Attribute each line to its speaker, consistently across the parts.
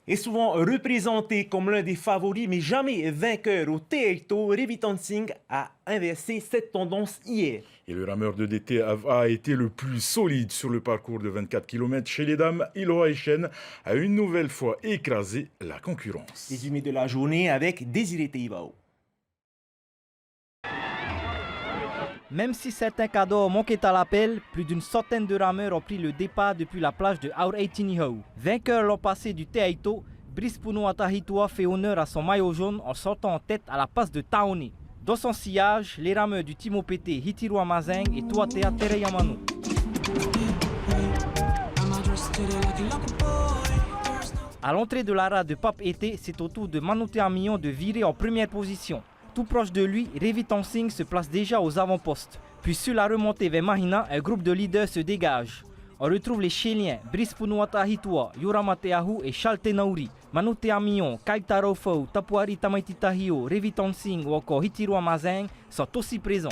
Speaker 1: Est souvent représenté comme l'un des favoris mais jamais vainqueur au Teito, Revitongsing a inversé cette tendance hier.
Speaker 2: Et le rameur de DT a été le plus solide sur le parcours de 24 km. Chez les dames, Iloa Echen a une nouvelle fois écrasé la concurrence.
Speaker 1: Résumé de la journée avec Désiré Teibao.
Speaker 3: Même si certains cadors manquaient à l'appel, plus d'une centaine de rameurs ont pris le départ depuis la plage de Aur-Eitinihau. Vainqueur l'an passé du Teaito, Brice Puno Atahitua fait honneur à son maillot jaune en sortant en tête à la passe de Taone. Dans son sillage, les rameurs du Timo Pété, Hitiru Amazeng et Tuatea Tereyamano. À l'entrée de la rade de Pape Été, c'est au tour de Manoute Amillon de virer en première position. Tout proche de lui, Revitongsing se place déjà aux avant-postes. Puis sur la remontée vers Mahina, un groupe de leaders se dégage. On retrouve les Chiléens Brice Punuata Hitua, Yorama Teahu et Charles Tenauri. Manoute Amillon, Kaitaro Fou, Tapuari Tamaititahio, Revitongsing ou encore Hitiru Amazeng sont aussi présents.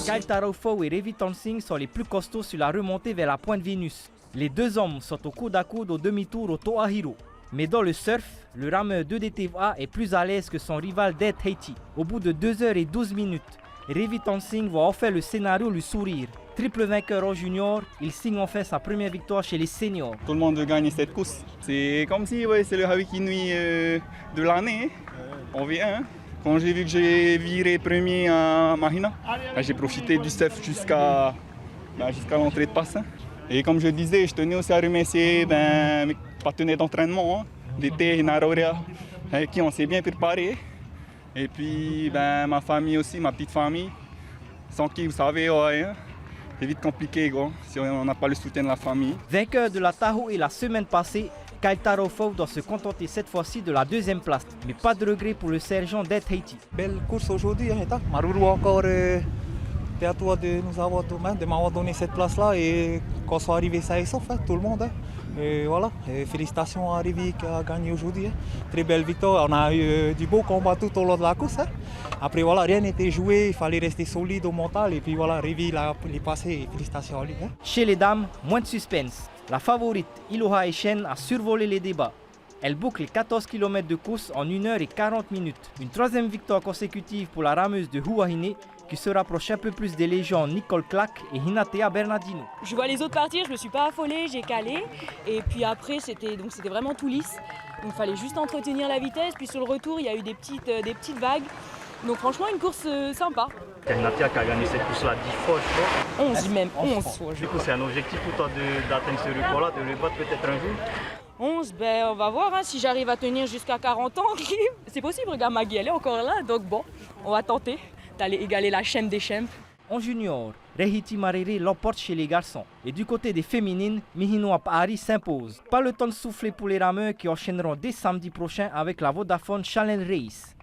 Speaker 3: Kaitaro Fou et Revitongsing sont les plus costauds sur la remontée vers la pointe Vénus. Les deux hommes sont au coude à coude au demi-tour au Toahiro. Mais dans le surf, le rameur de DTVA est plus à l'aise que son rival Dead Haiti. Au bout de 2h12, Revitongsing va enfin le scénario lui sourire. Triple vainqueur en junior, il signe enfin sa première victoire chez les seniors.
Speaker 4: Tout le monde veut gagner cette course. C'est comme si c'est le Hawaii Nui de l'année, on vient. Quand j'ai vu que j'ai viré premier à Mahina, j'ai profité du surf jusqu'à l'entrée de Passin. Et comme je disais, je tenais aussi à remercier mes partenaires d'entraînement, d'été et Naroria, avec qui on s'est bien préparé. Et puis ma famille aussi, ma petite famille, sans qui, vous savez, c'est vite compliqué si on n'a pas le soutien de la famille.
Speaker 3: Vainqueur de la Tahoe et la semaine passée, Kaitaro Fou doit se contenter cette fois-ci de la deuxième place. Mais pas de regret pour le sergent Dead Haiti.
Speaker 5: Belle course aujourd'hui, Maruru encore. C'est à toi de m'avoir donné cette place-là et qu'on soit arrivé ça et sauf, tout le monde. Et voilà, et félicitations à Rivi qui a gagné aujourd'hui. Très belle victoire, on a eu du beau combat tout au long de la course. Après voilà, rien n'était joué, il fallait rester solide au mental et puis voilà, Rivi il est passé, félicitations à lui.
Speaker 3: Chez les dames, moins de suspense. La favorite Iloa Echen a survolé les débats. Elle boucle les 14 km de course en 1h40. Une troisième victoire consécutive pour la rameuse de Huahine qui se rapproche un peu plus des légendes Nicole Clack et Hinatea Bernardino.
Speaker 6: Je vois les autres partir, je ne me suis pas affolée, j'ai calé. Et puis après, c'était vraiment tout lisse. Donc il fallait juste entretenir la vitesse. Puis sur le retour, il y a eu des petites vagues. Donc franchement, une course sympa.
Speaker 7: Hinatea qui a gagné cette course-là 10 fois, je crois.
Speaker 6: 11 même, 11.
Speaker 7: Du coup, c'est un objectif pour toi d'atteindre ce record-là, de le battre peut-être un jour.
Speaker 6: 11, on va voir si j'arrive à tenir jusqu'à 40 ans. C'est possible, regarde Maggie, elle est encore là. Donc bon, on va tenter d'aller égaler la chaîne des chaînes.
Speaker 3: En junior, Rehiti Marere l'emporte chez les garçons. Et du côté des féminines, Mihinoa Pahari s'impose. Pas le temps de souffler pour les rameurs qui enchaîneront dès samedi prochain avec la Vodafone Challenge Race.